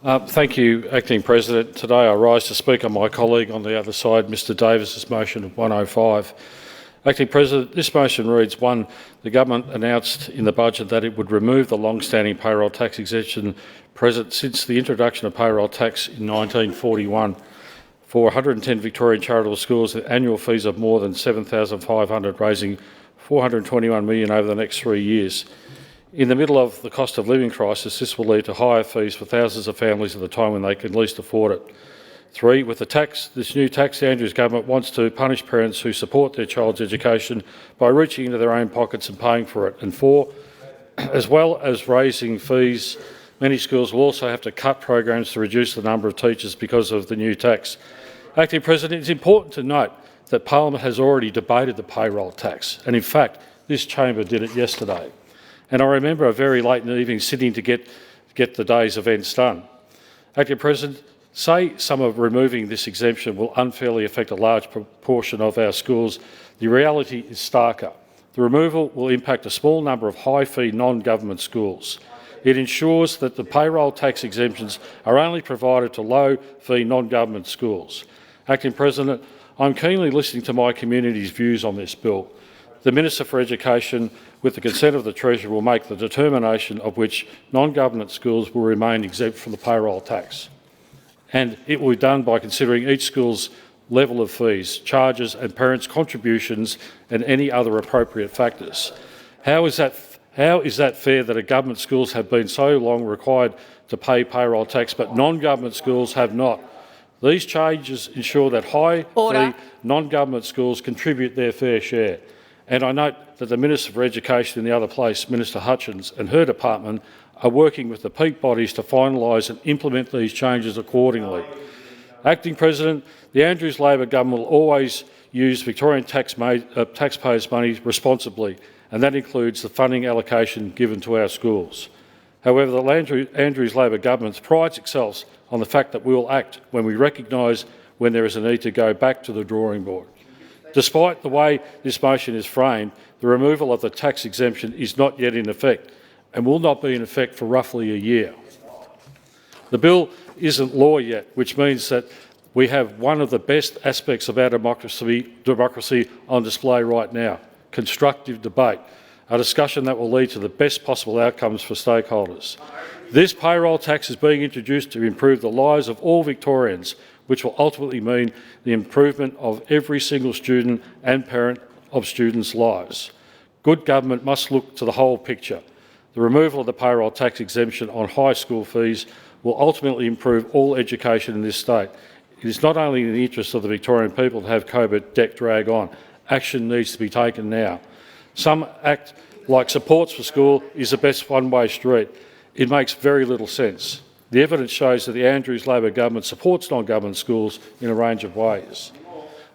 Thank you, Acting President. Today I rise to speak on my colleague on the other side, Mr Davis's motion of 105. Acting President, this motion reads: 1. The government announced in the budget that it would remove the long-standing payroll tax exemption present since the introduction of payroll tax in 1941 for 110 Victorian charitable schools with annual fees of more than $7,500, raising $421 million over the next 3 years. In the middle of the cost of living crisis, this will lead to higher fees for thousands of families at the time when they can least afford it. 3. With this new tax, the Andrews government wants to punish parents who support their child's education by reaching into their own pockets and paying for it. And 4. As well as raising fees, many schools will also have to cut programs to reduce the number of teachers because of the new tax. Acting President, it's important to note that Parliament has already debated the payroll tax, and in fact, this chamber did it yesterday. And I remember a very late in the evening sitting to get the day's events done. Acting President, say some of removing this exemption will unfairly affect a large proportion of our schools. The reality is starker. The removal will impact a small number of high-fee non-government schools. It ensures that the payroll tax exemptions are only provided to low-fee non-government schools. Acting President, I'm keenly listening to my community's views on this bill. The Minister for Education, with the consent of the Treasurer, will make the determination of which non-government schools will remain exempt from the payroll tax. And it will be done by considering each school's level of fees, charges and parents' contributions and any other appropriate factors. How is that fair that government schools have been so long required to pay payroll tax but non-government schools have not? These changes ensure that high-fee non-government schools contribute their fair share. And I note that the Minister for Education in the other place, Minister Hutchins, and her department are working with the peak bodies to finalise and implement these changes accordingly. Acting President, the Andrews Labor government will always use Victorian taxpayers' money responsibly, and that includes the funding allocation given to our schools. However, the Andrews Labor government prides itself on the fact that we will act when we recognise when there is a need to go back to the drawing board. Despite the way this motion is framed, the removal of the tax exemption is not yet in effect and will not be in effect for roughly a year. The bill isn't law yet, which means that we have one of the best aspects of our democracy on display right now: constructive debate, a discussion that will lead to the best possible outcomes for stakeholders. This payroll tax is being introduced to improve the lives of all Victorians, which will ultimately mean the improvement of every single student and parent of students' lives. Good government must look to the whole picture. The removal of the payroll tax exemption on high school fees will ultimately improve all education in this state. It is not only in the interest of the Victorian people to have COVID debt drag on. Action needs to be taken now. Some act like supports for school is the best one-way street. It makes very little sense. The evidence shows that the Andrews Labor government supports non-government schools in a range of ways.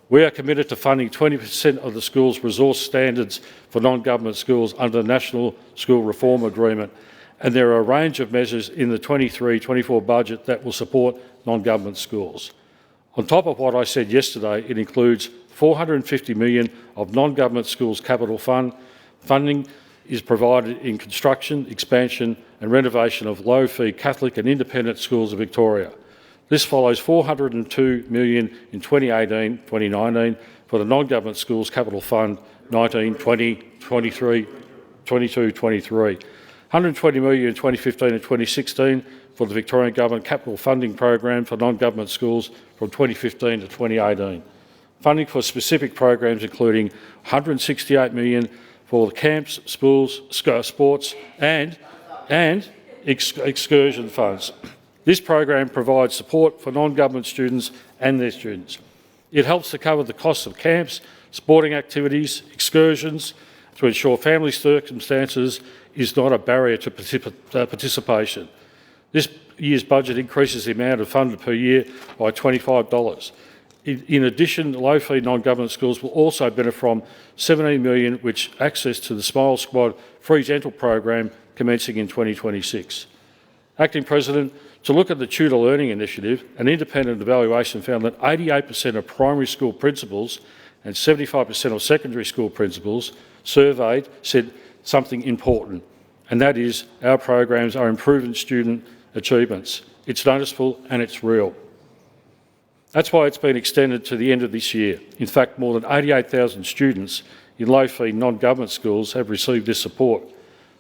We are committed to funding 20% of the school's resource standards for non-government schools under the National School Reform Agreement, and there are a range of measures in the 23-24 budget that will support non-government schools. On top of what I said yesterday, it includes $450 million of non-government schools capital funding is provided in construction, expansion and renovation of low-fee Catholic and independent schools in Victoria. This follows $402 million in 2018-2019 for the non-government schools capital fund 19-20, 22-23, $120 million in 2015 and 2016 for the Victorian Government capital funding program for non-government schools from 2015 to 2018. Funding for specific programs including $168 million for the camps, schools, sports and excursion funds. This program provides support for non-government students and their students. It helps to cover the costs of camps, sporting activities, excursions, to ensure family circumstances is not a barrier to participation. This year's budget increases the amount of funded per year by $25. In addition, low-fee non-government schools will also benefit from $17 million, which access to the Smile Squad free dental program commencing in 2026. Acting President, to look at the Tutor Learning Initiative, an independent evaluation found that 88% of primary school principals and 75% of secondary school principals surveyed said something important, and that is our programs are improving student achievements. It's noticeable and it's real. That's why it's been extended to the end of this year. In fact, more than 88,000 students in low-fee non-government schools have received this support,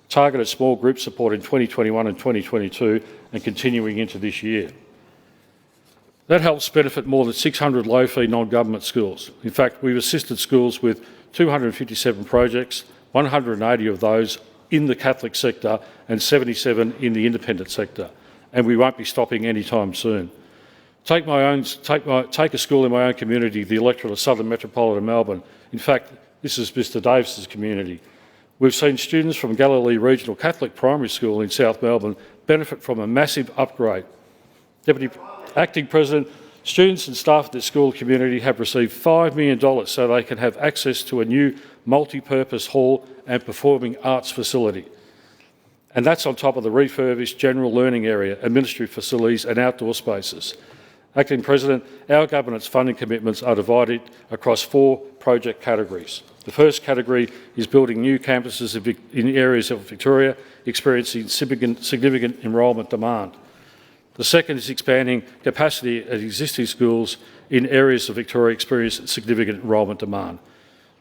targeted small group support in 2021 and 2022 and continuing into this year. That helps benefit more than 600 low-fee non-government schools. In fact, we've assisted schools with 257 projects, 180 of those in the Catholic sector and 77 in the independent sector, and we won't be stopping anytime soon. Take a school in my own community, the electorate of Southern Metropolitan Melbourne. In fact, this is Mr Davis's community. We've seen students from Galilee Regional Catholic Primary School in South Melbourne benefit from a massive upgrade. Deputy Acting President, students and staff at this school community have received $5 million so they can have access to a new multi-purpose hall and performing arts facility. And that's on top of the refurbished general learning area, administrative facilities and outdoor spaces. Acting President, our government's funding commitments are divided across 4 project categories. The first category is building new campuses in areas of Victoria experiencing significant enrolment demand. The second is expanding capacity at existing schools in areas of Victoria experiencing significant enrolment demand.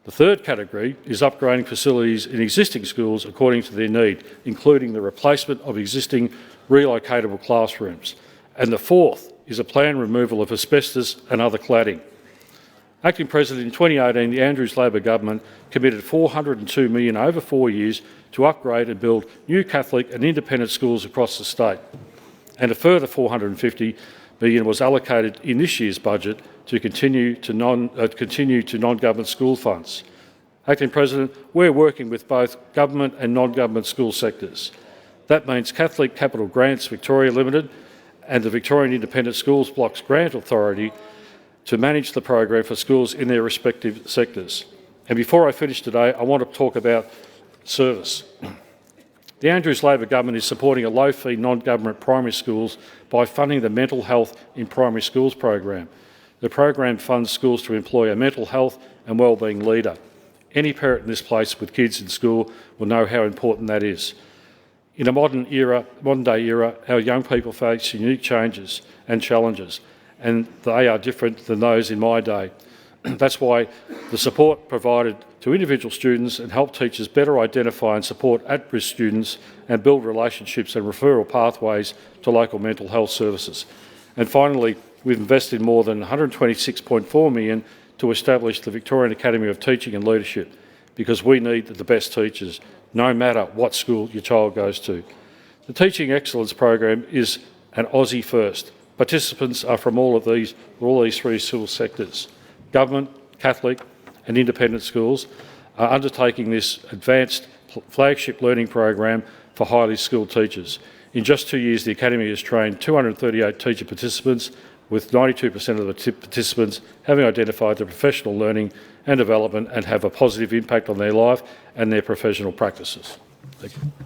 The third category is upgrading facilities in existing schools according to their need, including the replacement of existing relocatable classrooms. And the fourth is a planned removal of asbestos and other cladding. Acting President, in 2018, the Andrews Labor government committed $402 million over 4 years to upgrade and build new Catholic and independent schools across the state. And a further $450 million was allocated in this year's budget to continue to non-government school funds. Acting President, we're working with both government and non-government school sectors. That means Catholic Capital Grants Victoria Limited and the Victorian Independent Schools Blocks Grant Authority to manage the program for schools in their respective sectors. And before I finish today, I want to talk about service. The Andrews Labor government is supporting a low-fee non-government primary schools by funding the Mental Health in Primary Schools program. The program funds schools to employ a mental health and wellbeing leader. Any parent in this place with kids in school will know how important that is. In a modern-day era, our young people face unique changes and challenges, and they are different than those in my day. That's why the support provided to individual students and help teachers better identify and support at-risk students and build relationships and referral pathways to local mental health services. And finally, we've invested more than $126.4 million to establish the Victorian Academy of Teaching and Leadership, because we need the best teachers, no matter what school your child goes to. The Teaching Excellence program is an Aussie first. Participants are from all these 3 school sectors. Government, Catholic and independent schools are undertaking this advanced flagship learning program for highly skilled teachers. In just 2 years, the Academy has trained 238 teacher participants, with 92% of the participants having identified their professional learning and development and have a positive impact on their life and their professional practices. Thank you.